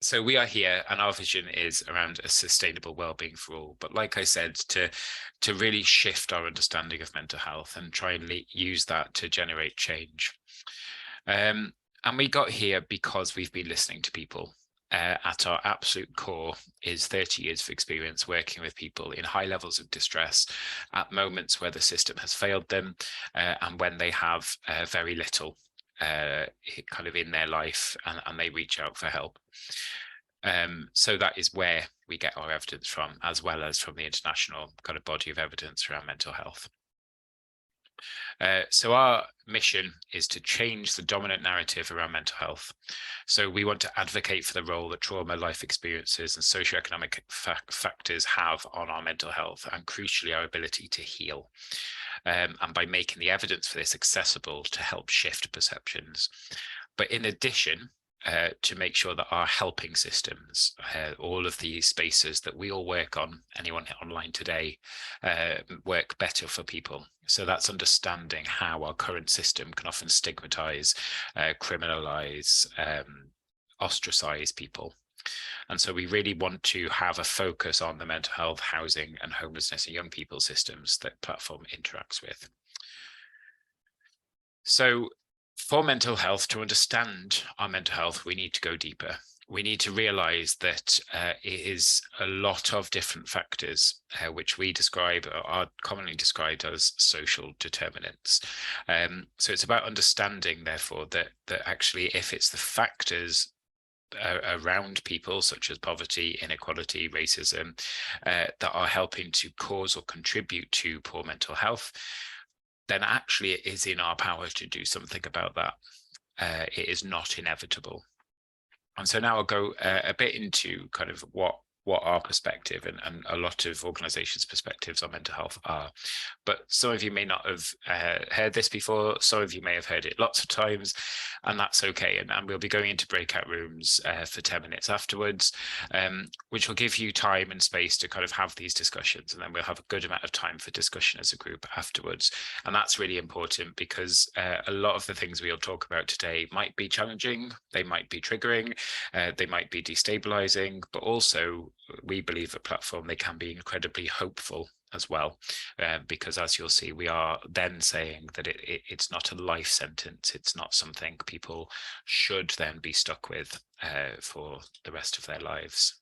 So we are here, and our vision is around a sustainable well-being for all. But like I said, to really shift our understanding of mental health and try and use that to generate change. And we got here because we've been listening to people. At our absolute core is 30 years of experience working with people in high levels of distress at moments where the system has failed them, and when they have very little kind of in their life, and they reach out for help. So that is where we get our evidence from, as well as from the international kind of body of evidence around mental health. So our mission is to change the dominant narrative around mental health. So we want to advocate for the role that trauma, life experiences, and socioeconomic factors have on our mental health, and crucially our ability to heal. And by making the evidence for this accessible to help shift perceptions. But in addition, to make sure that our helping systems, all of these spaces that we all work on, anyone online today, work better for people. So that's understanding how our current system can often stigmatize, criminalize, ostracize people. And so we really want to have a focus on the mental health, housing, and homelessness and young people systems that Platform interacts with. So for mental health, to understand our mental health, we need to go deeper. We need to realize that it is a lot of different factors, which we describe, are commonly described as social determinants. So it's about understanding, therefore, that actually, if it's the factors around people, such as poverty, inequality, racism, that are helping to cause or contribute to poor mental health, then actually it is in our power to do something about that. It is not inevitable. And so now I'll go a bit into kind of what our perspective and a lot of organizations' perspectives on mental health are. But some of you may not have heard this before. Some of you may have heard it lots of times, and that's okay. And we'll be going into breakout rooms for 10 minutes afterwards, which will give you time and space to kind of have these discussions. And then we'll have a good amount of time for discussion as a group afterwards. And that's really important because a lot of the things we'll talk about today might be challenging, they might be triggering, they might be destabilizing, but also we believe at Platform they can be incredibly hopeful as well, because as you'll see, we are then saying that it's not a life sentence. It's not something people should then be stuck with for the rest of their lives.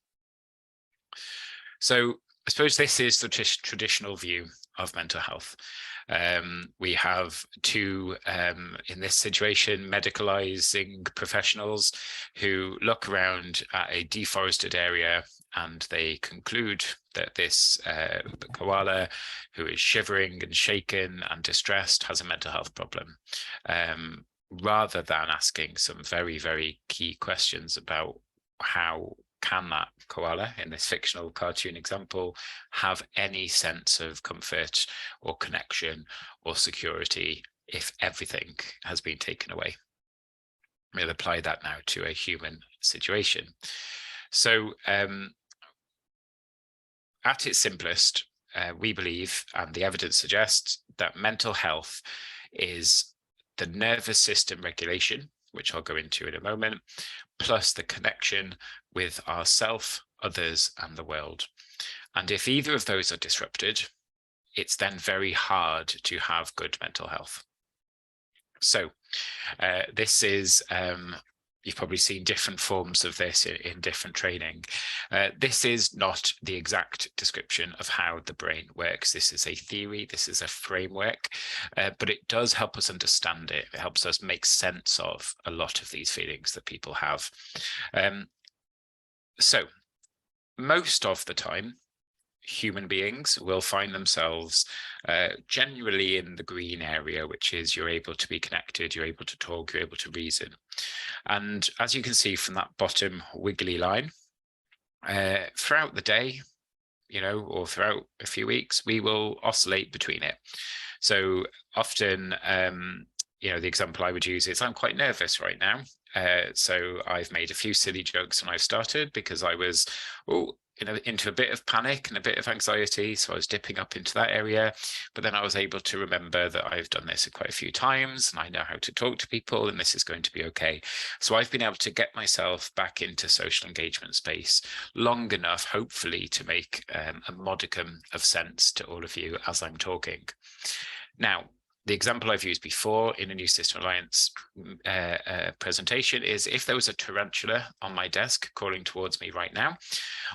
So I suppose this is the traditional view of mental health. We have two, in this situation, medicalizing professionals who look around at a deforested area and they conclude that this koala, who is shivering and shaken and distressed, has a mental health problem, rather than asking some very, very key questions about how can that koala, in this fictional cartoon example, have any sense of comfort or connection or security if everything has been taken away? We'll apply that now to a human situation. So at its simplest, we believe, and the evidence suggests, that mental health is the nervous system regulation, which I'll go into in a moment, plus the connection with ourself, others, and the world. And if either of those are disrupted, it's then very hard to have good mental health. So this is, you've probably seen different forms of this in different training. This is not the exact description of how the brain works. This is a theory, this is a framework, but it does help us understand it. It helps us make sense of a lot of these feelings that people have. So most of the time, human beings will find themselves generally in the green area, which is you're able to be connected, you're able to talk, you're able to reason. And as you can see from that bottom wiggly line, throughout the day, or throughout a few weeks, we will oscillate between it. So often, the example I would use is I'm quite nervous right now. So I've made a few silly jokes when I started because I was, into a bit of panic and a bit of anxiety. So I was dipping up into that area, but then I was able to remember that I've done this quite a few times and I know how to talk to people and this is going to be okay. So I've been able to get myself back into social engagement space long enough, hopefully, to make a modicum of sense to all of you as I'm talking. Now, the example I've used before in a New System Alliance presentation is if there was a tarantula on my desk crawling towards me right now,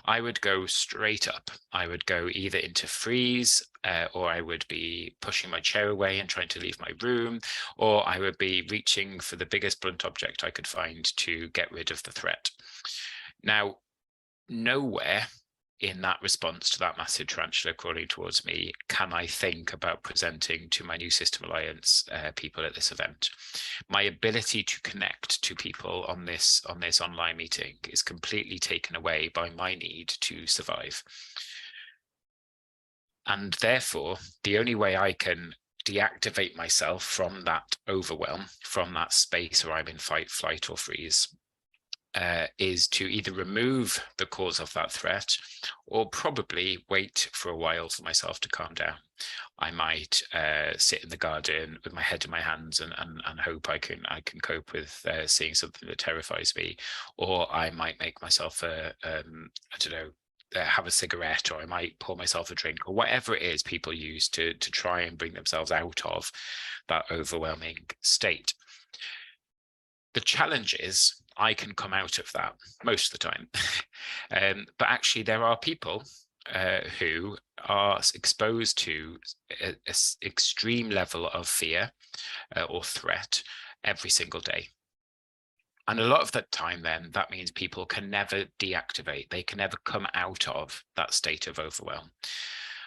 I would go straight up. I would go either into freeze, or I would be pushing my chair away and trying to leave my room, or I would be reaching for the biggest blunt object I could find to get rid of the threat. Now, nowhere in that response to that massive tarantula crawling towards me can I think about presenting to my New System Alliance people at this event. My ability to connect to people on this online meeting is completely taken away by my need to survive. And therefore, the only way I can deactivate myself from that overwhelm, from that space where I'm in fight, flight, or freeze, is to either remove the cause of that threat or probably wait for a while for myself to calm down. I might sit in the garden with my head in my hands and hope I can cope with seeing something that terrifies me, or I might make myself I don't know, have a cigarette, or I might pour myself a drink, or whatever it is people use to try and bring themselves out of that overwhelming state. The challenge is I can come out of that most of the time. But actually there are people who are exposed to an extreme level of fear or threat every single day. And a lot of that time then, that means people can never deactivate. They can never come out of that state of overwhelm.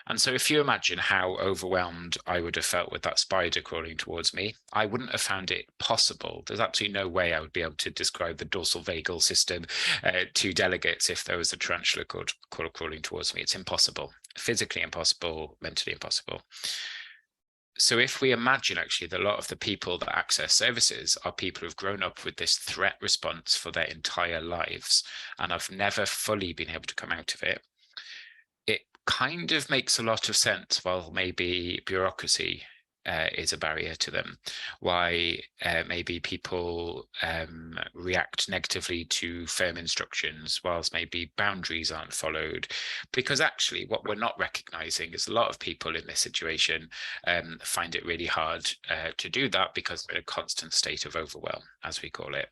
And so if you imagine how overwhelmed I would have felt with that spider crawling towards me, I wouldn't have found it possible. There's absolutely no way I would be able to describe the dorsal vagal system to delegates if there was a tarantula crawling towards me. It's impossible, physically impossible, mentally impossible. So if we imagine actually that a lot of the people that access services are people who've grown up with this threat response for their entire lives and have never fully been able to come out of it, it kind of makes a lot of sense. While maybe bureaucracy is a barrier to them, why maybe people react negatively to firm instructions, whilst maybe boundaries aren't followed. Because actually what we're not recognizing is a lot of people in this situation find it really hard to do that because they're in a constant state of overwhelm, as we call it.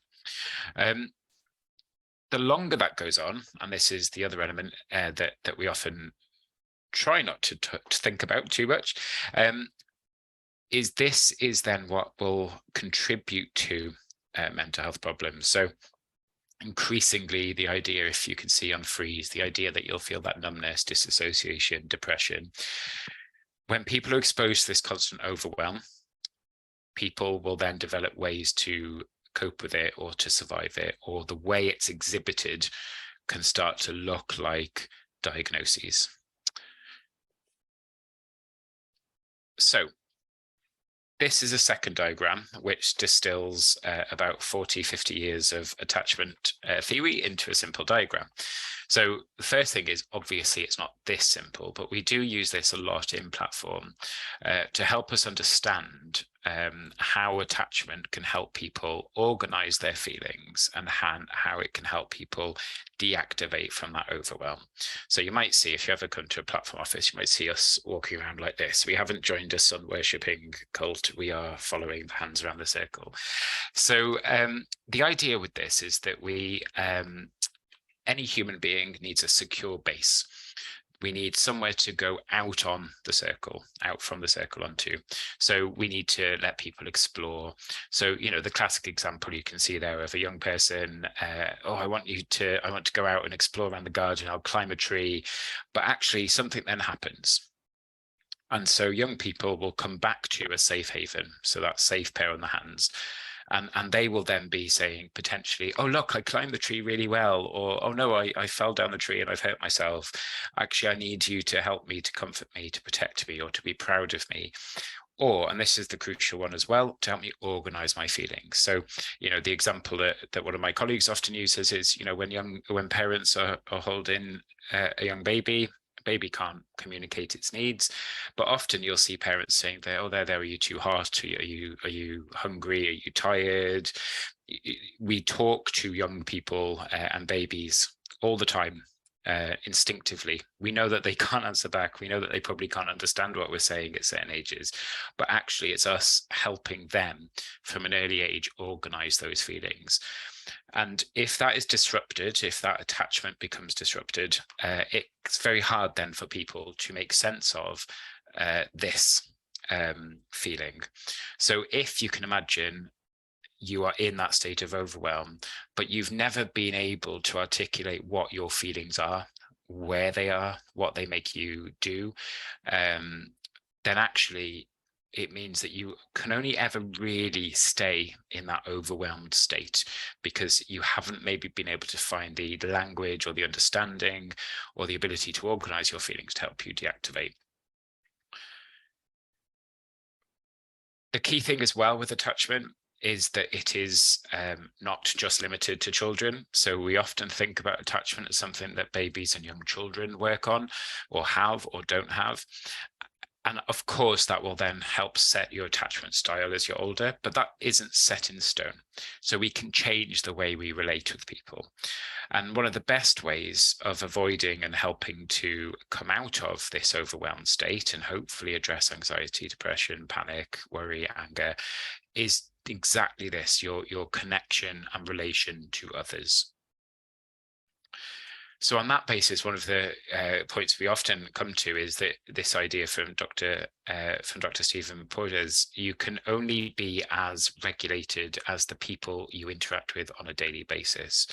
The longer that goes on, and this is the other element that we often try not to think about too much, is then what will contribute to mental health problems. So increasingly the idea, if you can see on freeze, the idea that you'll feel that numbness, disassociation, depression. When people are exposed to this constant overwhelm, people will then develop ways to cope with it or to survive it, or the way it's exhibited can start to look like diagnoses. So this is a second diagram which distills about 40-50 years of attachment theory into a simple diagram. So the first thing is, obviously it's not this simple, but we do use this a lot in Platform to help us understand how attachment can help people organize their feelings and how it can help people deactivate from that overwhelm. So you might see, if you ever come to a Platform office, you might see us walking around like this. We haven't joined a sun worshipping cult. We are following the hands around the circle. So the idea with this is that any human being needs a secure base. We need somewhere to go out on the circle, out from the circle onto. So we need to let people explore. So, you know, the classic example you can see there of a young person, I want to go out and explore around the garden, I'll climb a tree, but actually something then happens. And so young people will come back to a safe haven. So that safe pair on the hands. And they will then be saying potentially, oh, look, I climbed the tree really well. Or, oh, no, I fell down the tree and I've hurt myself. Actually, I need you to help me, to comfort me, to protect me, or to be proud of me. Or, and this is the crucial one as well, to help me organize my feelings. So, the example that one of my colleagues often uses is, when parents are holding a young baby, a baby can't communicate its needs, but often you'll see parents saying that, oh, there, are you too hot? Are you hungry? Are you tired? We talk to young people and babies all the time. Instinctively, we know that they can't answer back. We know that they probably can't understand what we're saying at certain ages, but actually it's us helping them from an early age organize those feelings. And if that is disrupted, if that attachment becomes disrupted, it's very hard then for people to make sense of this feeling. So if you can imagine you are in that state of overwhelm, but you've never been able to articulate what your feelings are, where they are, what they make you do, then actually it means that you can only ever really stay in that overwhelmed state because you haven't maybe been able to find the language or the understanding or the ability to organize your feelings to help you deactivate. The key thing as well with attachment is that it is not just limited to children. So we often think about attachment as something that babies and young children work on or have or don't have. And of course, that will then help set your attachment style as you're older, but that isn't set in stone. So we can change the way we relate with people. And one of the best ways of avoiding and helping to come out of this overwhelmed state and hopefully address anxiety, depression, panic, worry, anger is exactly this, your connection and relation to others. So on that basis, one of the points we often come to is that this idea from Dr. Stephen Porges, you can only be as regulated as the people you interact with on a daily basis.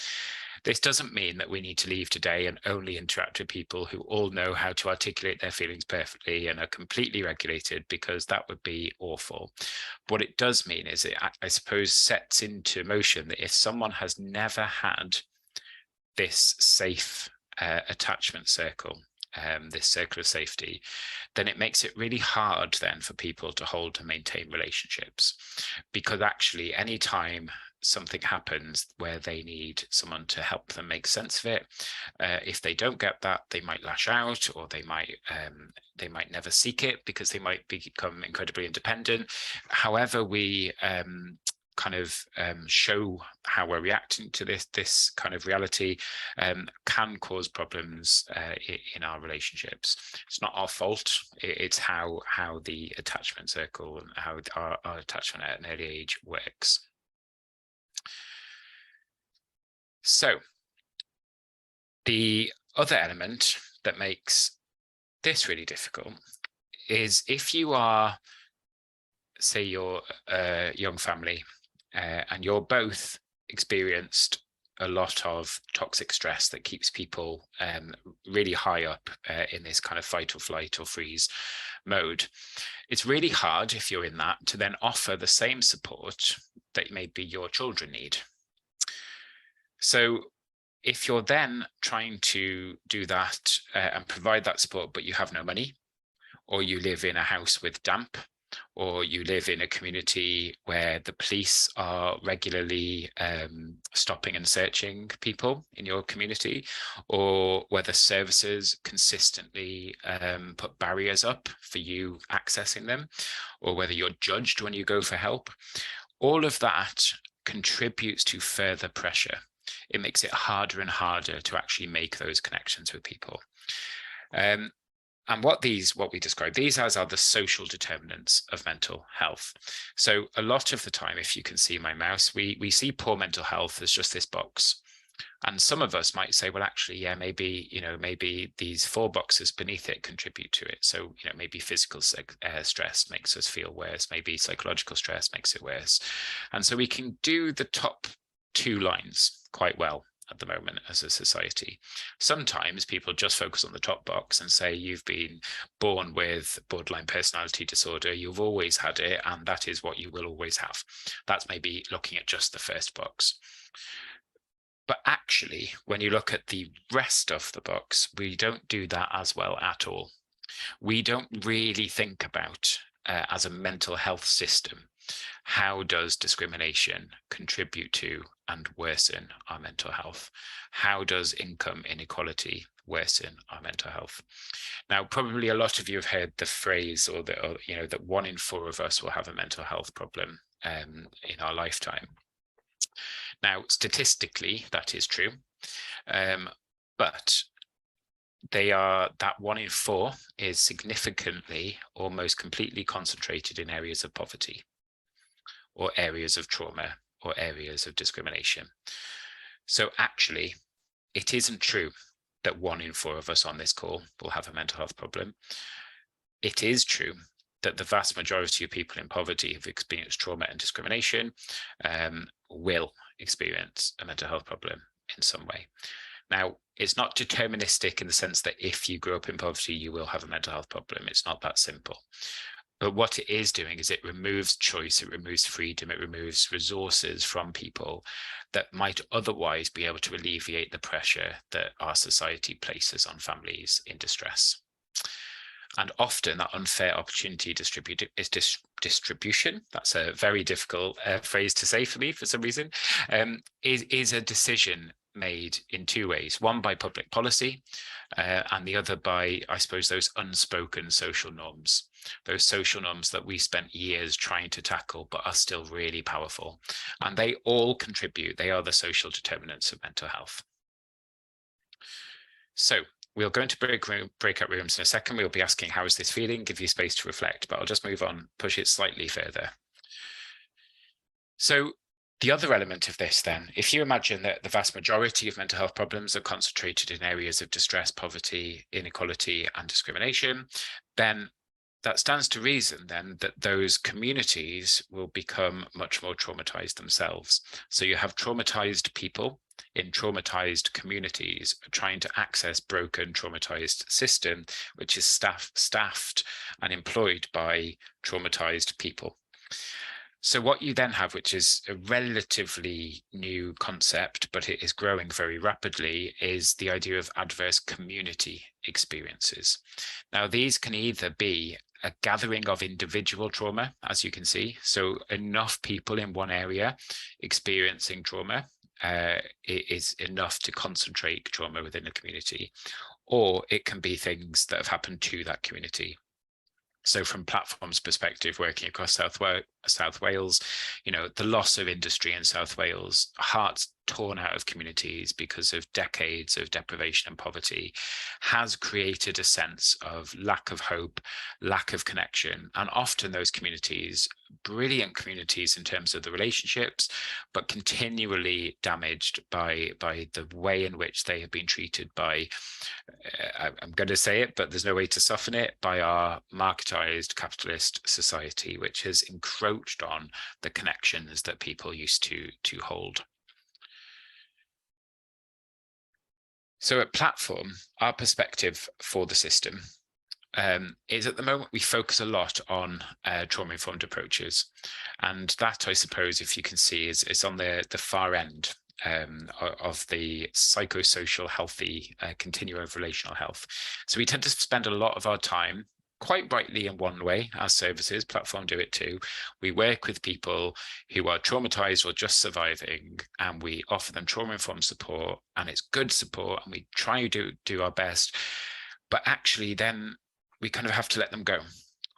This doesn't mean that we need to leave today and only interact with people who all know how to articulate their feelings perfectly and are completely regulated, because that would be awful. What it does mean is it, I suppose, sets into motion that if someone has never had this safe attachment circle, this circle of safety, then it makes it really hard then for people to hold and maintain relationships. Because actually, anytime something happens where they need someone to help them make sense of it, if they don't get that, they might lash out, or they might never seek it because they might become incredibly independent. However we kind of show how we're reacting to this kind of reality can cause problems in our relationships. It's not our fault. It's how the attachment circle and how our attachment at an early age works. So the other element that makes this really difficult is if you are, say, you're a young family and you're both experienced a lot of toxic stress that keeps people really high up in this kind of fight or flight or freeze mode. It's really hard if you're in that to then offer the same support that maybe your children need. So if you're then trying to do that and provide that support, but you have no money, or you live in a house with damp, or you live in a community where the police are regularly stopping and searching people in your community, or whether services consistently put barriers up for you accessing them, or whether you're judged when you go for help, all of that contributes to further pressure. It makes it harder and harder to actually make those connections with people. And what we describe these as are the social determinants of mental health. So a lot of the time, if you can see my mouse, we see poor mental health as just this box. And some of us might say, well, actually, yeah, maybe these 4 boxes beneath it contribute to it. So, maybe physical stress makes us feel worse. Maybe psychological stress makes it worse. And so we can do the top 2 lines quite well at the moment as a society. Sometimes people just focus on the top box and say, you've been born with borderline personality disorder, you've always had it, and that is what you will always have. That's maybe looking at just the first box. But actually, when you look at the rest of the box, we don't do that as well at all. We don't really think about as a mental health system, how does discrimination contribute to and worsen our mental health? How does income inequality worsen our mental health? Now, probably a lot of you have heard the phrase, that 1 in 4 of us will have a mental health problem in our lifetime. Now, statistically, that is true, but that 1 in 4 is significantly, almost completely concentrated in areas of poverty, or areas of trauma, or areas of discrimination. So actually, it isn't true that 1 in 4 of us on this call will have a mental health problem. It is true that the vast majority of people in poverty who've experienced trauma and discrimination will experience a mental health problem in some way. Now, it's not deterministic in the sense that if you grew up in poverty, you will have a mental health problem. It's not that simple. But what it is doing is it removes choice, it removes freedom, it removes resources from people that might otherwise be able to alleviate the pressure that our society places on families in distress. And often that unfair opportunity distribution, that's a very difficult phrase to say for me for some reason, is a decision made in 2 ways. One by public policy, and the other by, I suppose, those unspoken social norms, those social norms that we spent years trying to tackle but are still really powerful. And they all contribute, they are the social determinants of mental health. So we'll go into breakout rooms in a second. We'll be asking, how is this feeling? Give you space to reflect, but I'll just move on, push it slightly further. So the other element of this then, if you imagine that the vast majority of mental health problems are concentrated in areas of distress, poverty, inequality, and discrimination, then that stands to reason then that those communities will become much more traumatized themselves. So you have traumatized people in traumatized communities trying to access broken, traumatized system, which is staffed and employed by traumatized people. So what you then have, which is a relatively new concept, but it is growing very rapidly, is the idea of adverse community experiences. Now, these can either be a gathering of individual trauma, as you can see, so enough people in one area experiencing trauma is enough to concentrate trauma within a community, or it can be things that have happened to that community. So from Platform's perspective, working across South Wales, the loss of industry in South Wales, hearts torn out of communities because of decades of deprivation and poverty, has created a sense of lack of hope, lack of connection, and often those communities, brilliant communities in terms of the relationships, but continually damaged by the way in which they have been treated by, I'm going to say it, but there's no way to soften it, by our marketized capitalist society, which has encroached on the connections that people used to hold. So at Platform, our perspective for the system is, at the moment, we focus a lot on trauma-informed approaches. And that, I suppose, if you can see, is on the far end of the psychosocial healthy continuum of relational health. So we tend to spend a lot of our time, quite rightly in one way, our services, Platform do it too. We work with people who are traumatized or just surviving, and we offer them trauma-informed support, and it's good support, and we try to do our best. But actually then we kind of have to let them go,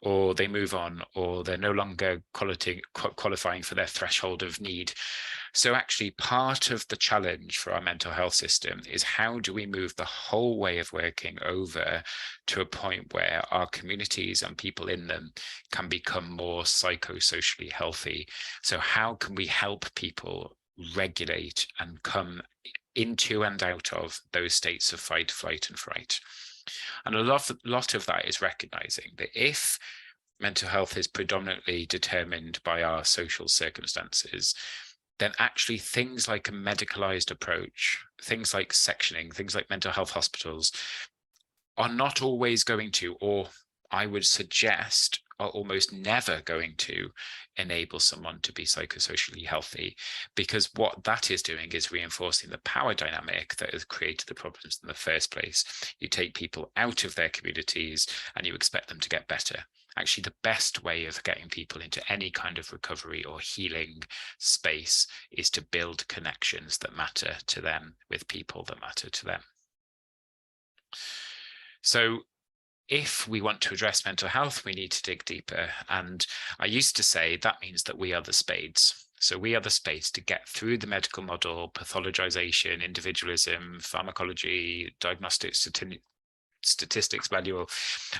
or they move on, or they're no longer qualifying for their threshold of need. So actually part of the challenge for our mental health system is, how do we move the whole way of working over to a point where our communities and people in them can become more psychosocially healthy? So how can we help people regulate and come into and out of those states of fight, flight, and fright? And a lot of that is recognizing that if mental health is predominantly determined by our social circumstances, then actually things like a medicalized approach, things like sectioning, things like mental health hospitals are not always going to, or I would suggest are almost never going to, enable someone to be psychosocially healthy, because what that is doing is reinforcing the power dynamic that has created the problems in the first place. You take people out of their communities and you expect them to get better. actually the best way of getting people into any kind of recovery or healing space is to build connections that matter to them with people that matter to them. So if we want to address mental health, we need to dig deeper. And I used to say that means that we are the spades. So we are the spades to get through the medical model, pathologization, individualism, pharmacology, diagnostic statistics manual,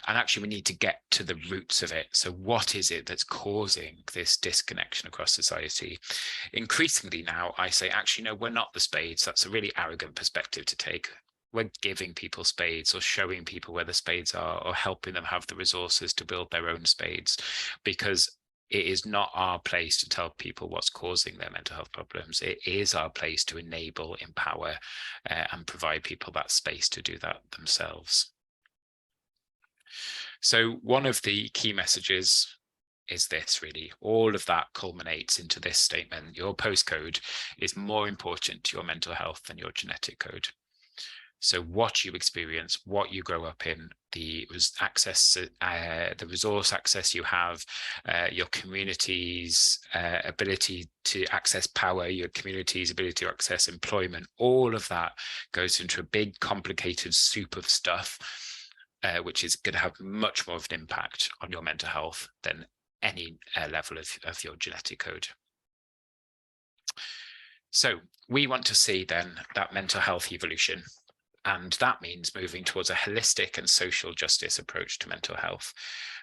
and actually we need to get to the roots of it. So what is it that's causing this disconnection across society? Increasingly now I say, actually, no, we're not the spades. That's a really arrogant perspective to take. We're giving people spades or showing people where the spades are or helping them have the resources to build their own spades, because it is not our place to tell people what's causing their mental health problems. It is our place to enable, empower, and provide people that space to do that themselves. So one of the key messages is this, really. All of that culminates into this statement: your postcode is more important to your mental health than your genetic code. So what you experience, what you grow up in, the access, the resource access you have, your community's ability to access power, your community's ability to access employment, all of that goes into a big, complicated soup of stuff, which is going to have much more of an impact on your mental health than any level of your genetic code. So we want to see then that mental health evolution. And that means moving towards a holistic and social justice approach to mental health.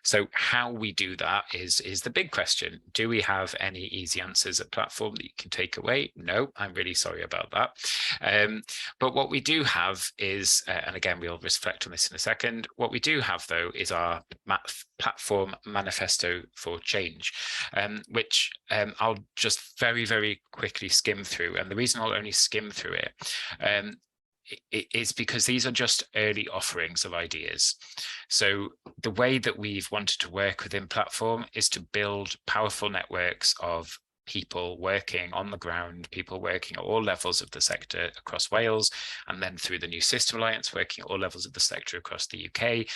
So how we do that is the big question. Do we have any easy answers at Platform that you can take away? No, I'm really sorry about that. But what we do have is, and again, we'll reflect on this in a second, what we do have, though, is our Platform Manifesto for Change, which I'll just very, very quickly skim through. And the reason I'll only skim through it is because these are just early offerings of ideas. So the way that we've wanted to work within Platform is to build powerful networks of people working on the ground, people working at all levels of the sector across Wales, and then through the New System Alliance, working at all levels of the sector across the UK,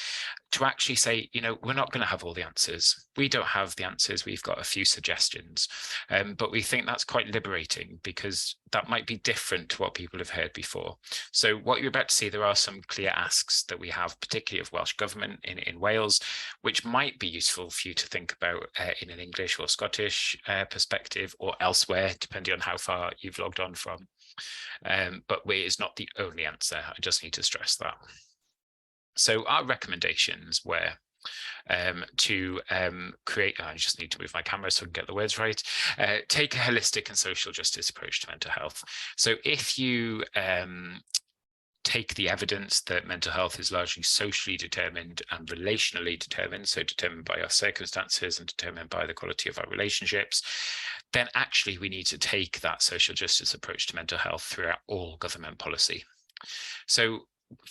to actually say, you know, we're not going to have all the answers. We don't have the answers. We've got a few suggestions, but we think that's quite liberating, because that might be different to what people have heard before. So what you're about to see, there are some clear asks that we have, particularly of Welsh Government in Wales, which might be useful for you to think about in an English or Scottish perspective, or elsewhere, depending on how far you've logged on from. But it's not the only answer. I just need to stress that. So our recommendations were to create, I just need to move my camera so I can get the words right, take a holistic and social justice approach to mental health. So if you take the evidence that mental health is largely socially determined and relationally determined, so determined by our circumstances and determined by the quality of our relationships, then actually we need to take that social justice approach to mental health throughout all government policy. So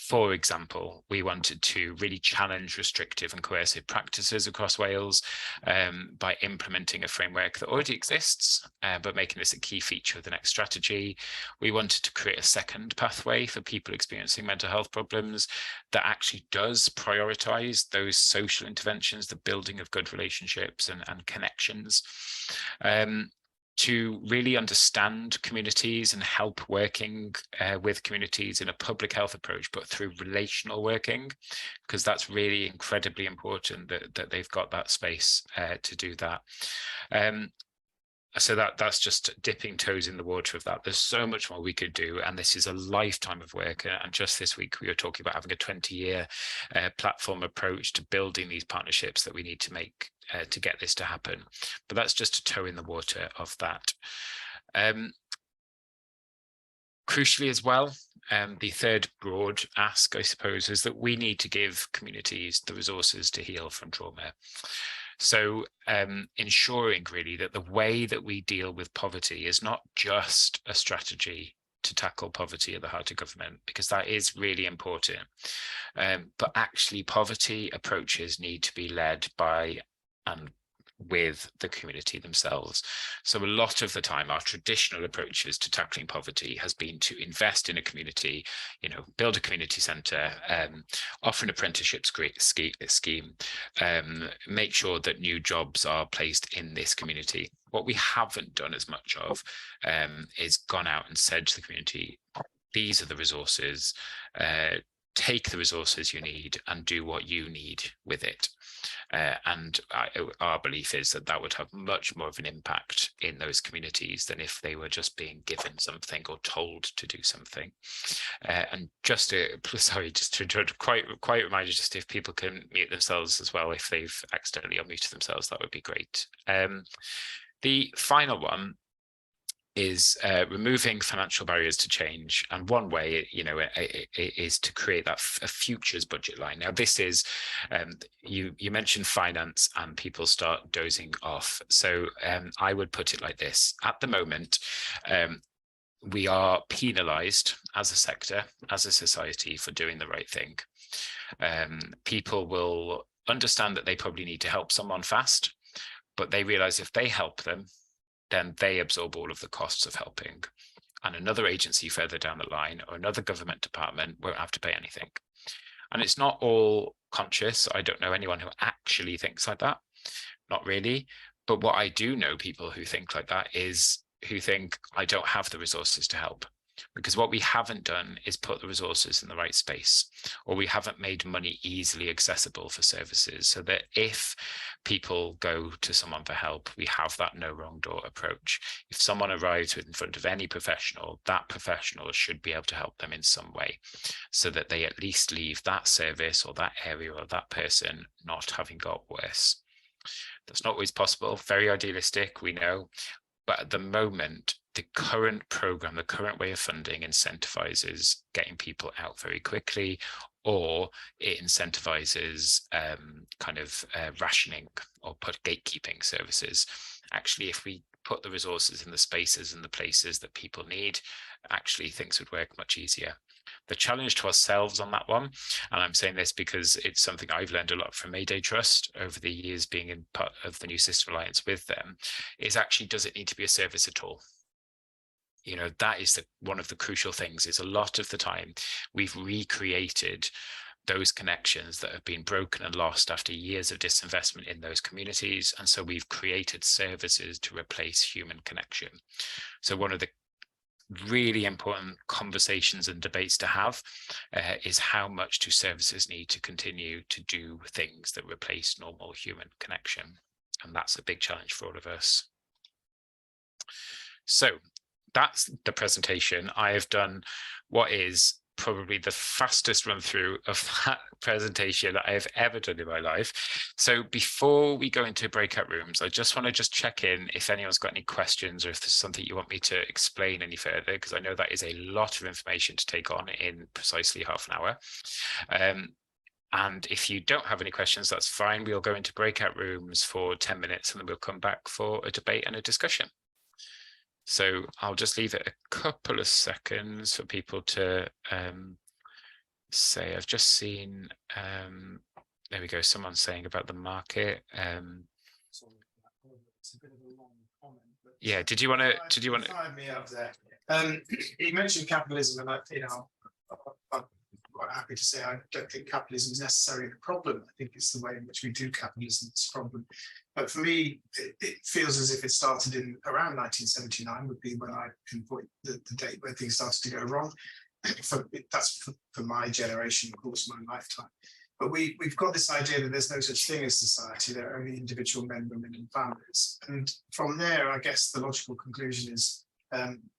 for example, we wanted to really challenge restrictive and coercive practices across Wales by implementing a framework that already exists, but making this a key feature of the next strategy. We wanted to create a second pathway for people experiencing mental health problems that actually does prioritise those social interventions, the building of good relationships and connections. To really understand communities and help working with communities in a public health approach, but through relational working, because that's really incredibly important that they've got that space to do that. So that's just dipping toes in the water of that. There's so much more we could do, and this is a lifetime of work. And just this week, we were talking about having a 20-year platform approach to building these partnerships that we need to make to get this to happen. But that's just a toe in the water of that. Crucially as well, the third broad ask, I suppose, is that we need to give communities the resources to heal from trauma. So ensuring really that the way that we deal with poverty is not just a strategy to tackle poverty at the heart of government, because that is really important. But actually poverty approaches need to be led by and with the community themselves. So a lot of the time, our traditional approaches to tackling poverty has been to invest in a community, build a community centre, offer an apprenticeship scheme, make sure that new jobs are placed in this community. What we haven't done as much of is gone out and said to the community, these are the resources, take the resources you need and do what you need with it. And our belief is that would have much more of an impact in those communities than if they were just being given something or told to do something. And just to quite remind you, just if people can mute themselves as well, if they've accidentally unmuted themselves, that would be great. The final one is removing financial barriers to change, and one way, is to create that a futures budget line. Now, this is you mentioned finance, and people start dozing off. So I would put it like this: at the moment, we are penalised as a sector, as a society, for doing the right thing. People will understand that they probably need to help someone fast, but they realise if they help them, then they absorb all of the costs of helping. And another agency further down the line, or another government department, won't have to pay anything. And it's not all conscious. I don't know anyone who actually thinks like that. Not really. But what I do know people who think like that is who think, I don't have the resources to help. Because what we haven't done is put the resources in the right space, or we haven't made money easily accessible for services, so that if people go to someone for help, we have that no wrong door approach. If someone arrives in front of any professional, that professional should be able to help them in some way, so that they at least leave that service or that area or that person not having got worse. That's not always possible, very idealistic, we know. But at the moment, the current program, the current way of funding incentivizes getting people out very quickly, or it incentivizes rationing or gatekeeping services. Actually, if we put the resources in the spaces and the places that people need, actually things would work much easier. The challenge to ourselves on that one, and I'm saying this because it's something I've learned a lot from Mayday Trust over the years being in part of the New System Alliance with them, is actually, does it need to be a service at all? That is one of the crucial things, is a lot of the time we've recreated those connections that have been broken and lost after years of disinvestment in those communities. And so we've created services to replace human connection. So one of the really important conversations and debates to have is how much do services need to continue to do things that replace normal human connection? And that's a big challenge for all of us. So that's the presentation. I have done what is probably the fastest run through of that presentation I have ever done in my life. So before we go into breakout rooms, I just want to check in if anyone's got any questions, or if there's something you want me to explain any further, because I know that is a lot of information to take on in precisely half an hour. And if you don't have any questions, that's fine. We'll go into breakout rooms for 10 minutes and then we'll come back for a debate and a discussion. So I'll just leave it a couple of seconds for people to say. I've just seen, there we go, someone saying about the market. Yeah, did you want to? Me up there. You mentioned capitalism, and I'm quite happy to say I don't think capitalism is necessarily the problem. I think it's the way in which we do capitalism that's the problem. But for me, it feels as if it started in around 1979 would be when I pinpoint the date where things started to go wrong. That's for my generation, of course, my lifetime. But we've got this idea that there's no such thing as society. There are only individual men, women, and families. And from there, I guess the logical conclusion is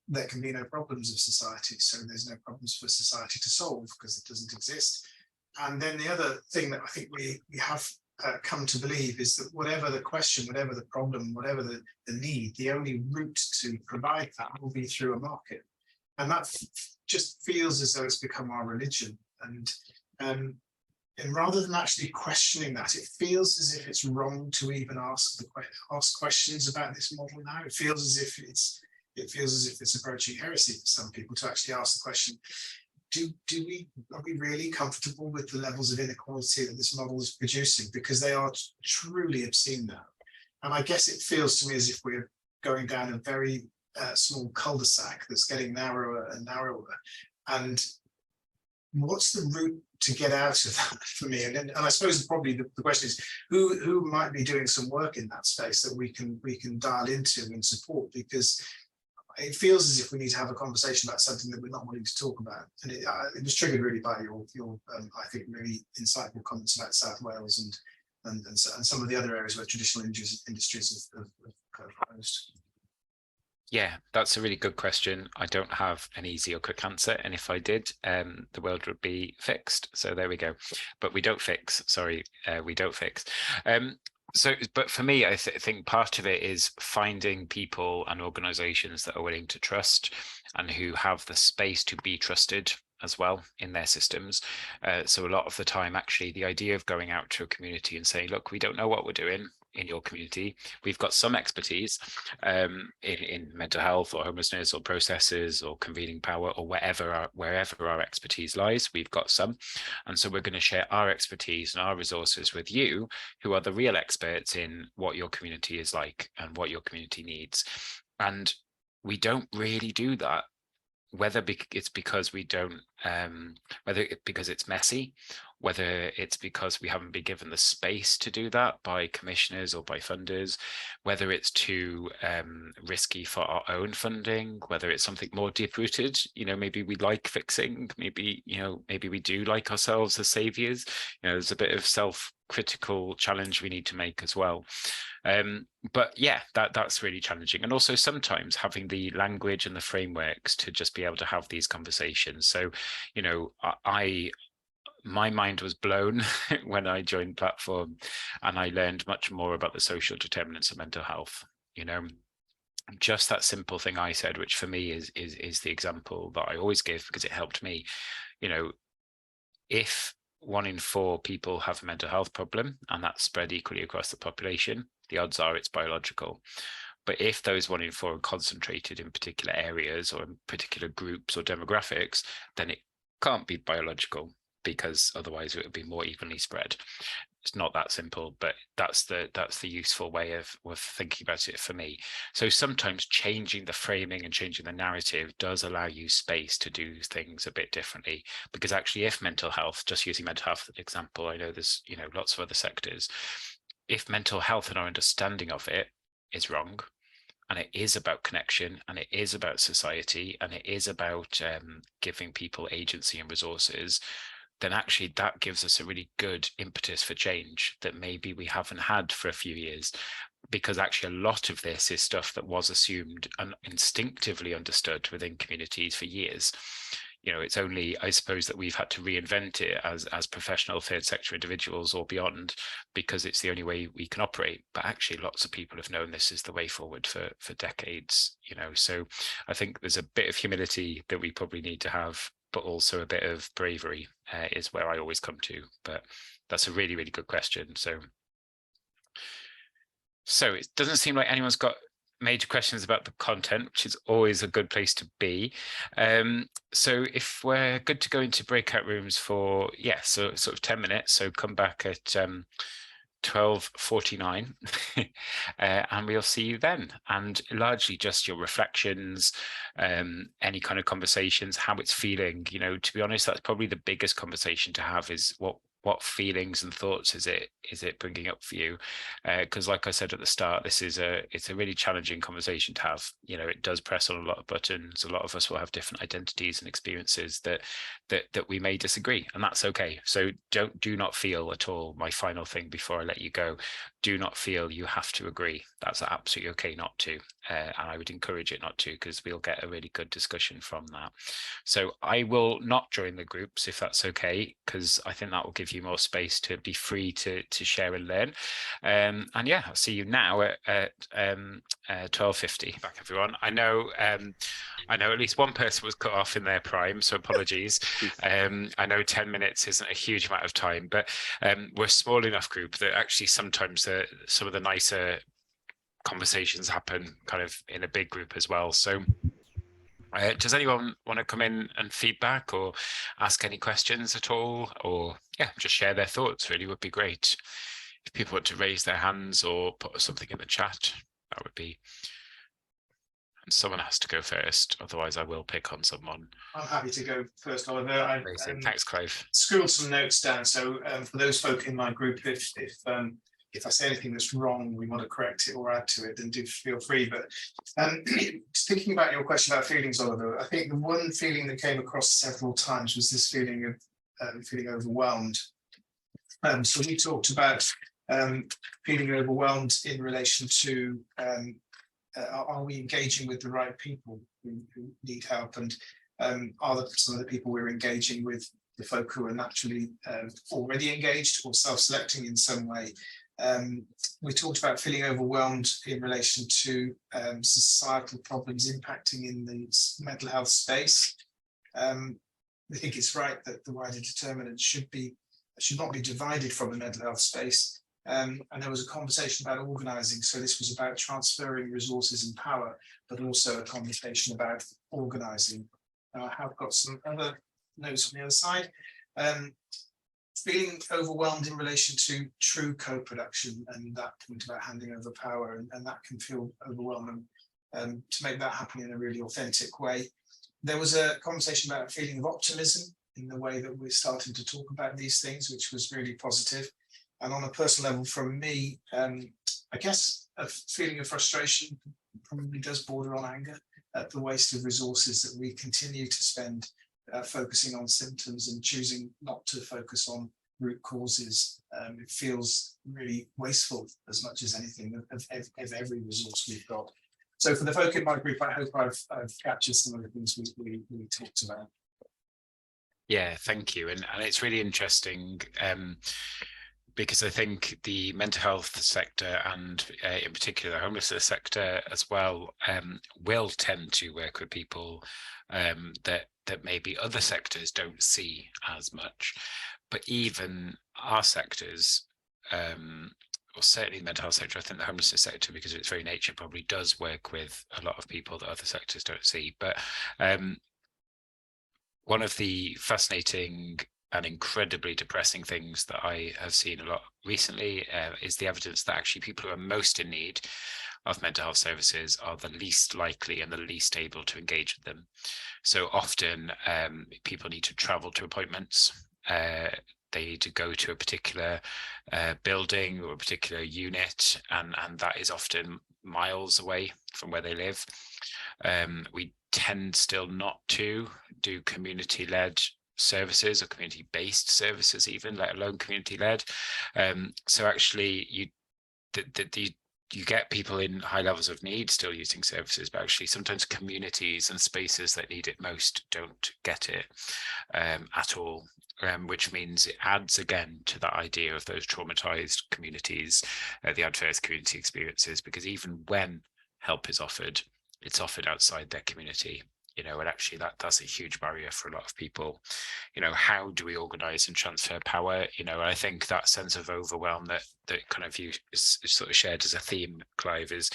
there can be no problems of society. So there's no problems for society to solve because it doesn't exist. And then the other thing that I think we have come to believe is that whatever the question, whatever the problem, whatever the need, the only route to provide that will be through a market. And that just feels as though it's become our religion. And rather than actually questioning that, it feels as if it's wrong to even ask questions about this model now. It feels as if it's approaching heresy for some people to actually ask the question: are we really comfortable with the levels of inequality that this model is producing? Because they are truly obscene now. And I guess it feels to me as if we're going down a very small cul-de-sac that's getting narrower and narrower. And what's the route to get out of that for me? And I suppose probably the question is who might be doing some work in that space that we can dial into and support, because it feels as if we need to have a conversation about something that we're not wanting to talk about. And it was triggered really by your I think really insightful comments about South Wales and some of the other areas where traditional industries have closed. Yeah, that's a really good question. I don't have an easy or quick answer, and if I did, the world would be fixed. So there we go. But we don't fix. Sorry, we don't fix. But for me, I think part of it is finding people and organizations that are willing to trust and who have the space to be trusted as well in their systems. So a lot of the time, actually, the idea of going out to a community and saying, look, we don't know what we're doing in your community. We've got some expertise in mental health or homelessness or processes or convening power or wherever our expertise lies. We've got some. And so we're going to share our expertise and our resources with you, who are the real experts in what your community is like and what your community needs. And we don't really do that, whether it's because we don't, because it's messy, whether it's because we haven't been given the space to do that by commissioners or by funders, whether it's too risky for our own funding, whether it's something more deep-rooted, maybe we like fixing, maybe we do like ourselves as saviors. There's a bit of self-critical challenge we need to make as well. But yeah, that's really challenging. And also sometimes having the language and the frameworks to just be able to have these conversations. So, my mind was blown when I joined Platform, and I learned much more about the social determinants of mental health. Just that simple thing I said, which for me is the example that I always give because it helped me. If 1 in 4 people have a mental health problem and that's spread equally across the population, the odds are it's biological. But if those 1 in 4 are concentrated in particular areas or in particular groups or demographics, then it can't be biological, because otherwise it would be more evenly spread. It's not that simple, but that's the useful way of thinking about it for me. So sometimes changing the framing and changing the narrative does allow you space to do things a bit differently, because actually if mental health, just using mental health as an example, I know there's lots of other sectors, if mental health and our understanding of it is wrong, and it is about connection, and it is about society, and it is about giving people agency and resources, then actually that gives us a really good impetus for change that maybe we haven't had for a few years. Because actually a lot of this is stuff that was assumed and instinctively understood within communities for years. It's only, I suppose, that we've had to reinvent it as professional third sector individuals or beyond, because it's the only way we can operate. But actually lots of people have known this is the way forward for decades, So I think there's a bit of humility that we probably need to have, but also a bit of bravery is where I always come to. But that's a really, really good question. So it doesn't seem like anyone's got major questions about the content, which is always a good place to be. So if we're good to go into breakout rooms for, so sort of 10 minutes. So come back at 12:49 and we'll see you then, and largely just your reflections, any kind of conversations, how it's feeling. To be honest, that's probably the biggest conversation to have, is what feelings and thoughts is it bringing up for you? Because like I said at the start, it's a really challenging conversation to have. It does press on a lot of buttons. A lot of us will have different identities and experiences that we may disagree, and that's okay. So do not feel at all, my final thing before I let you go, do not feel you have to agree. That's absolutely okay not to, and I would encourage it not to, because we'll get a really good discussion from that. So I will not join the groups if that's okay, because I think that will give you more space to be free to share and learn. And yeah, I'll see you now at 12:50. Back, everyone. I know at least one person was cut off in their prime, so apologies. I know 10 minutes isn't a huge amount of time, but we're a small enough group that actually sometimes some of the nicer conversations happen kind of in a big group as well. So does anyone want to come in and feedback or ask any questions at all, or just share their thoughts? Really would be great if people want to raise their hands or put something in the chat, that would be. And someone has to go first, otherwise I will pick on someone. I'm happy to go first, Oliver. Amazing. Thanks, Clive. Scribbled some notes down. So for those folk in my group, if I say anything that's wrong, we want to correct it or add to it, then do feel free. But thinking about your question about feelings, Oliver, I think the one feeling that came across several times was this feeling of feeling overwhelmed. So we talked about feeling overwhelmed in relation to are we engaging with the right people who need help, and are some of the people we're engaging with the folk who are naturally already engaged or self-selecting in some way. We talked about feeling overwhelmed in relation to societal problems impacting in the mental health space. We think it's right that the wider determinants should not be divided from the mental health space. And there was a conversation about organising. So this was about transferring resources and power, but also a conversation about organising. I have got some other notes on the other side. Feeling overwhelmed in relation to true co-production and that point about handing over power, and that can feel overwhelming. To make that happen in a really authentic way. There was a conversation about a feeling of optimism in the way that we're starting to talk about these things, which was really positive. And on a personal level, from me, I guess a feeling of frustration probably does border on anger at the waste of resources that we continue to spend focusing on symptoms and choosing not to focus on root causes. It feels really wasteful as much as anything of every resource we've got. So for the folk in my group, I hope I've captured some of the things we talked about. Yeah, thank you. And it's really interesting because I think the mental health sector and in particular the homelessness sector as well will tend to work with people that maybe other sectors don't see as much. But even our sectors, or certainly the mental health sector, I think the homelessness sector, because of its very nature, probably does work with a lot of people that other sectors don't see. But one of the fascinating and incredibly depressing things that I have seen a lot recently is the evidence that actually people who are most in need of mental health services are the least likely and the least able to engage with them. So often people need to travel to appointments. They need to go to a particular building or a particular unit, and that is often miles away from where they live. We tend still not to do community-led services or community-based services, even, let alone community-led. So actually, you get people in high levels of need still using services, but actually sometimes communities and spaces that need it most don't get it at all. Which means it adds again to that idea of those traumatized communities, the adverse community experiences, because even when help is offered, it's offered outside their community, and actually that's a huge barrier for a lot of people. How do we organize and transfer power? And I think that sense of overwhelm that kind of you is sort of shared as a theme, Clive, is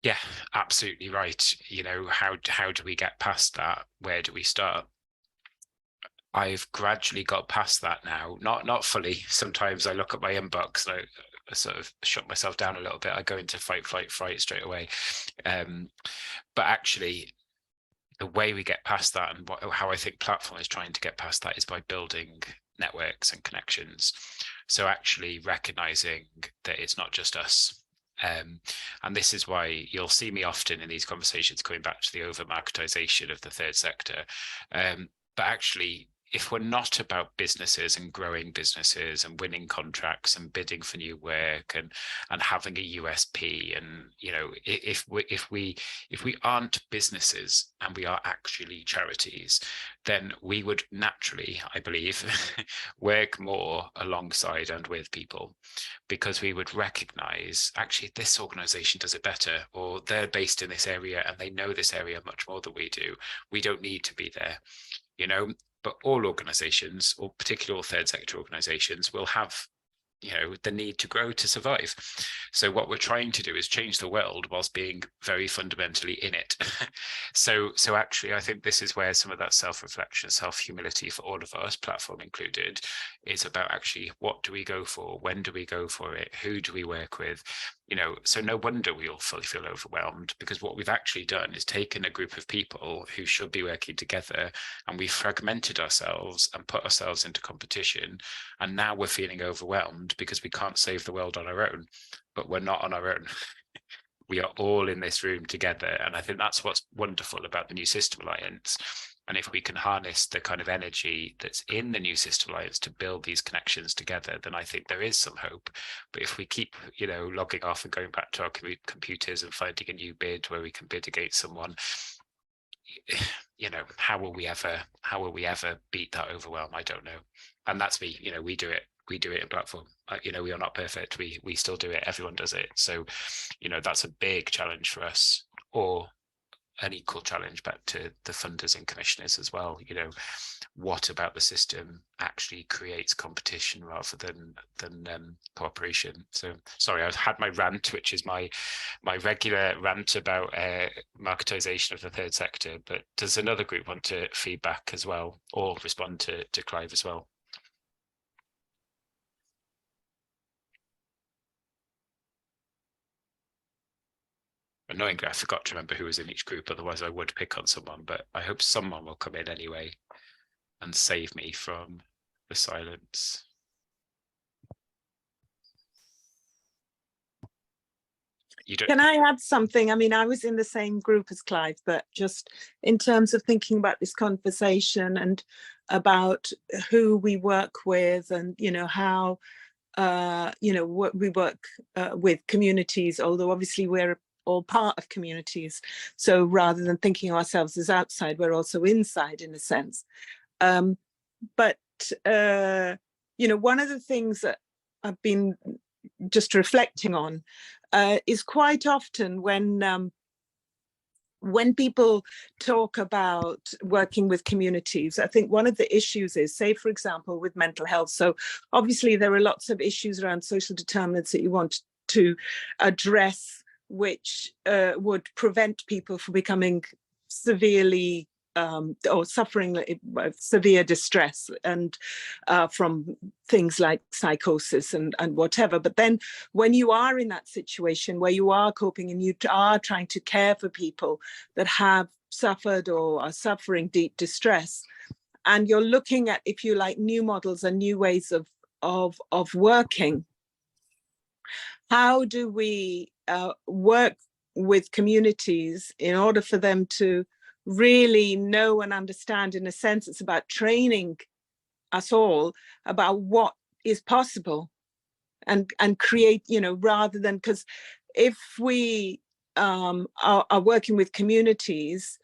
yeah, absolutely right. How do we get past that? Where do we start? I've gradually got past that now, not fully. Sometimes I look at my inbox and I sort of shut myself down a little bit. I go into fight, flight, fright straight away. But actually, the way we get past that and how I think Platform is trying to get past that is by building networks and connections. So actually recognizing that it's not just us. And this is why you'll see me often in these conversations coming back to the over-marketization of the third sector. But actually, if we're not about businesses and growing businesses and winning contracts and bidding for new work and having a USP, and if we aren't businesses and we are actually charities, then we would naturally, I believe, work more alongside and with people, because we would recognize actually this organization does it better, or they're based in this area and they know this area much more than we do. We don't need to be there. But all organizations, or particularly all third sector organizations, will have the need to grow to survive. So what we're trying to do is change the world whilst being very fundamentally in it. So actually, I think this is where some of that self-reflection, self-humility for all of us, platform included, is about actually what do we go for? When do we go for it? Who do we work with? You know, so no wonder we all fully feel overwhelmed, because what we've actually done is taken a group of people who should be working together, and we've fragmented ourselves and put ourselves into competition. And now we're feeling overwhelmed because we can't save the world on our own, but we're not on our own. We are all in this room together. And I think that's what's wonderful about the New System Alliance. And if we can harness the kind of energy that's in the New System Alliance to build these connections together, then I think there is some hope. But if we keep, you know, logging off and going back to our computers and finding a new bid where we can bid against someone, you know, how will we ever beat that overwhelm? I don't know. And that's me, you know, we do it in Platform. You know, we are not perfect. We still do it. Everyone does it. So, you know, that's a big challenge for us, or an equal challenge back to the funders and commissioners as well. You know, what about the system actually creates competition rather than cooperation? So sorry, I've had my rant, which is my regular rant about marketisation of the third sector. But does another group want to feedback as well, or respond to Clive as well? Annoyingly, I forgot to remember who was in each group, otherwise I would pick on someone, but I hope someone will come in anyway and save me from the silence. Can I add something? I mean, I was in the same group as Clive, but just in terms of thinking about this conversation and about who we work with, and, you know, how, you know, we work with communities, although obviously we're all part of communities. So rather than thinking of ourselves as outside, we're also inside in a sense. But, you know, one of the things that I've been just reflecting on is quite often when people talk about working with communities, I think one of the issues is, say, for example, with mental health. So obviously there are lots of issues around social determinants that you want to address, which would prevent people from becoming severely or suffering severe distress, and from things like psychosis and whatever. But then when you are in that situation where you are coping and you are trying to care for people that have suffered or are suffering deep distress, and you're looking at, if you like, new models and new ways of working, how do we work with communities in order for them to really know and understand? In a sense, it's about training us all about what is possible, and create, you know, rather than, because if we are working with communities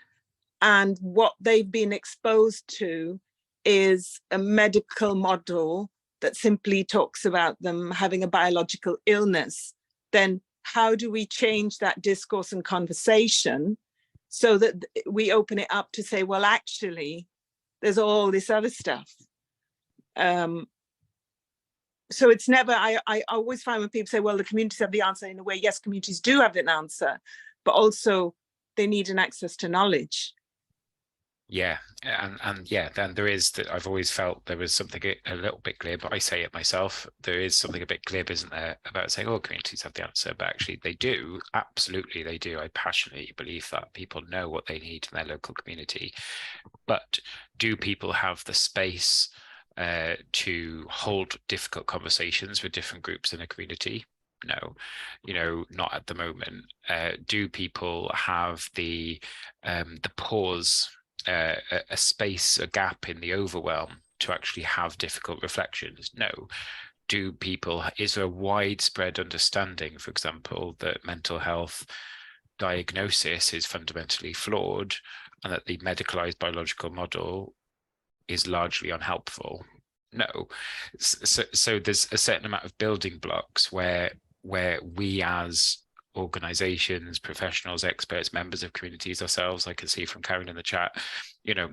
and what they've been exposed to is a medical model that simply talks about them having a biological illness, then how do we change that discourse and conversation so that we open it up to say, well, actually, there's all this other stuff. So it's never, I always find when people say, well, the communities have the answer, in a way, yes, communities do have an answer, but also they need an access to knowledge. Yeah, and yeah, then there is that. I've always felt there was something a little bit glib. I say it myself. There is something a bit glib, isn't there, about saying, "Oh, communities have the answer," but actually they do. Absolutely, they do. I passionately believe that people know what they need in their local community, but do people have the space to hold difficult conversations with different groups in a community? No, you know, not at the moment. Do people have the pause? A space, a gap in the overwhelm to actually have difficult reflections? No. Do people, is there a widespread understanding, for example, that mental health diagnosis is fundamentally flawed and that the medicalized biological model is largely unhelpful? No. So there's a certain amount of building blocks where we as organizations, professionals, experts, members of communities, ourselves, I can see from Karen in the chat, you know,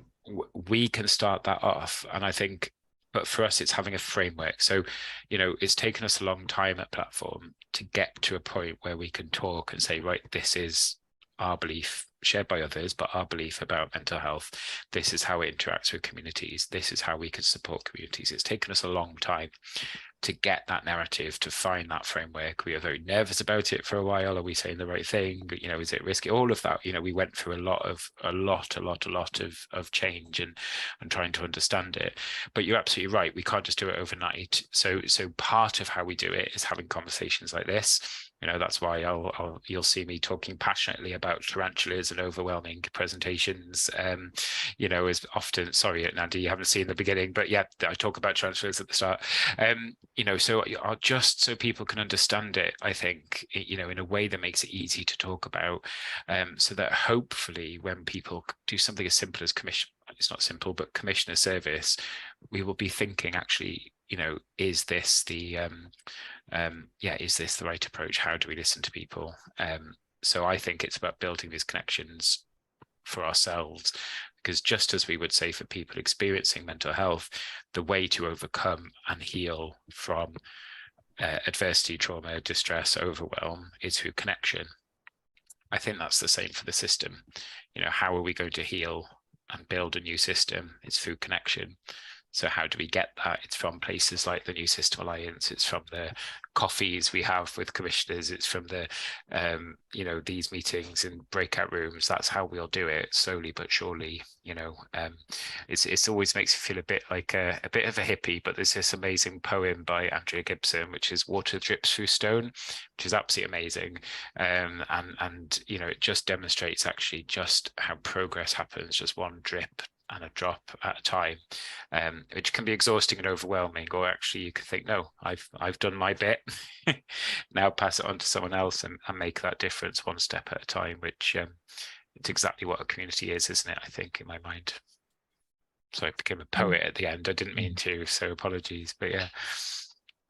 we can start that off. And I think, but for us, it's having a framework. So, you know, it's taken us a long time at Platform to get to a point where we can talk and say, right, this is our belief, shared by others, but our belief about mental health. This is how it interacts with communities. This is how we can support communities. It's taken us a long time to get that narrative, to find that framework. We were very nervous about it for a while. Are we saying the right thing? You know, is it risky? All of that, you know, we went through a lot of change and trying to understand it. But you're absolutely right. We can't just do it overnight. So part of how we do it is having conversations like this. You know, that's why you'll see me talking passionately about tarantulas and overwhelming presentations. You know, as often, sorry, Nandi, you haven't seen the beginning, but yeah, I talk about tarantulas at the start. You know, so just so people can understand it, I think, you know, in a way that makes it easy to talk about, so that hopefully when people do something as simple as commission, it's not simple, but commission a service, we will be thinking, actually, you know, is this the is this the right approach? How do we listen to people? So I think it's about building these connections for ourselves, because just as we would say for people experiencing mental health, the way to overcome and heal from adversity, trauma, distress, overwhelm is through connection. I think that's the same for the system. You know, how are we going to heal and build a new system? It's through connection. So how do we get that? It's from places like the New System Alliance. It's from the coffees we have with commissioners. It's from the, you know, these meetings in breakout rooms. That's how we'll do it, slowly but surely. You know, it's always makes you feel a bit like a bit of a hippie. But there's this amazing poem by Andrea Gibson, which is "Water Drips Through Stone," which is absolutely amazing. And you know, it just demonstrates actually just how progress happens, just one drip and a drop at a time, which can be exhausting and overwhelming. Or actually you could think, no, I've done my bit. Now pass it on to someone else and make that difference one step at a time, which it's exactly what a community is, isn't it? I think, in my mind. So I became a poet at the end. I didn't mean to, so apologies, but yeah.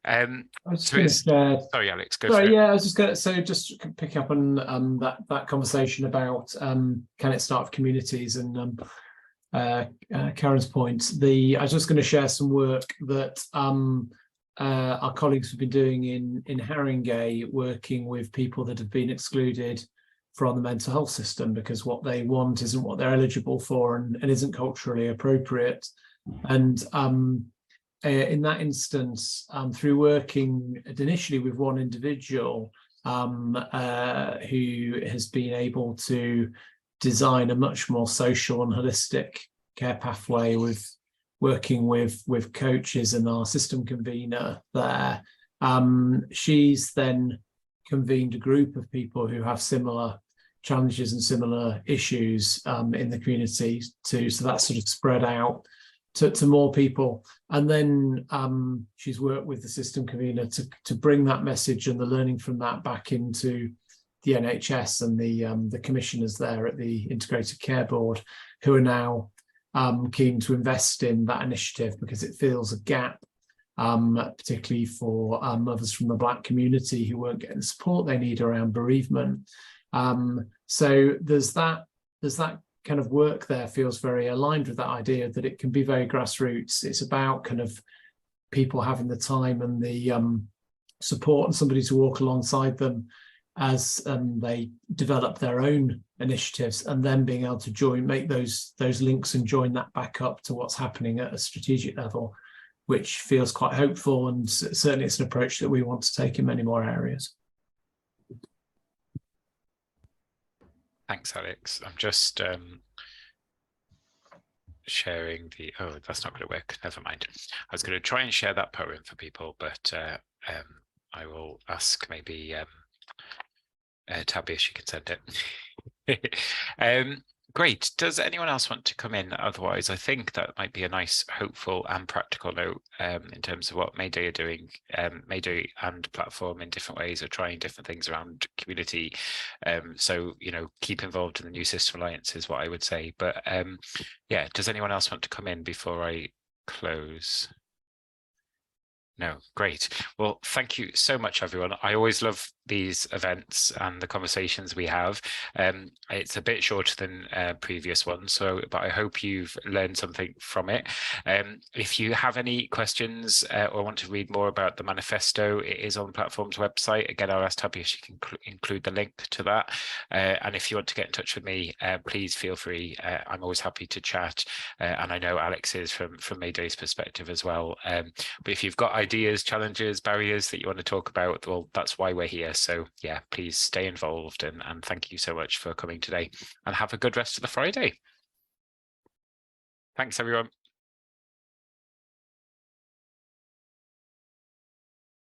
I was just going to share. Sorry, Alex, go for it. Yeah, I was just going to, so just pick up on that conversation about can it start with communities, and Karen's point. I was just going to share some work that our colleagues have been doing in Haringey, working with people that have been excluded from the mental health system because what they want isn't what they're eligible for and isn't culturally appropriate. And in that instance, through working initially with one individual who has been able to design a much more social and holistic care pathway, with working with coaches and our system convener there. She's then convened a group of people who have similar challenges and similar issues in the community too. So that's sort of spread out to more people. And then she's worked with the system convener to bring that message and the learning from that back into the NHS and the commissioners there at the Integrated Care Board, who are now keen to invest in that initiative because it fills a gap, particularly for mothers from the Black community who weren't getting the support they need around bereavement. So there's that kind of work there feels very aligned with that idea that it can be very grassroots. It's about kind of people having the time and the support and somebody to walk alongside them as they develop their own initiatives, and then being able to make those links and join that back up to what's happening at a strategic level, which feels quite hopeful, and certainly it's an approach that we want to take in many more areas. Thanks, Alex. I'm just sharing the, oh, that's not going to work. Never mind. I was going to try and share that poem for people, but I will ask maybe Tabby if she can send it. Great. Does anyone else want to come in? Otherwise, I think that might be a nice, hopeful and practical note in terms of what Mayday are doing. Mayday and Platform in different ways are trying different things around community. So, you know, keep involved in the New System Alliance is what I would say. But yeah, does anyone else want to come in before I close? No, great. Well, thank you so much, everyone. I always love these events and the conversations we have. It's a bit shorter than previous ones, but I hope you've learned something from it. If you have any questions or want to read more about the manifesto, it is on Platform's website. Again, I'll ask Tobias you can include the link to that. And if you want to get in touch with me, please feel free. I'm always happy to chat. And I know Alex is from Mayday's perspective as well. But if you've got ideas, challenges, barriers that you want to talk about, well, that's why we're here. So yeah, please stay involved, and thank you so much for coming today, and have a good rest of the Friday. Thanks, everyone.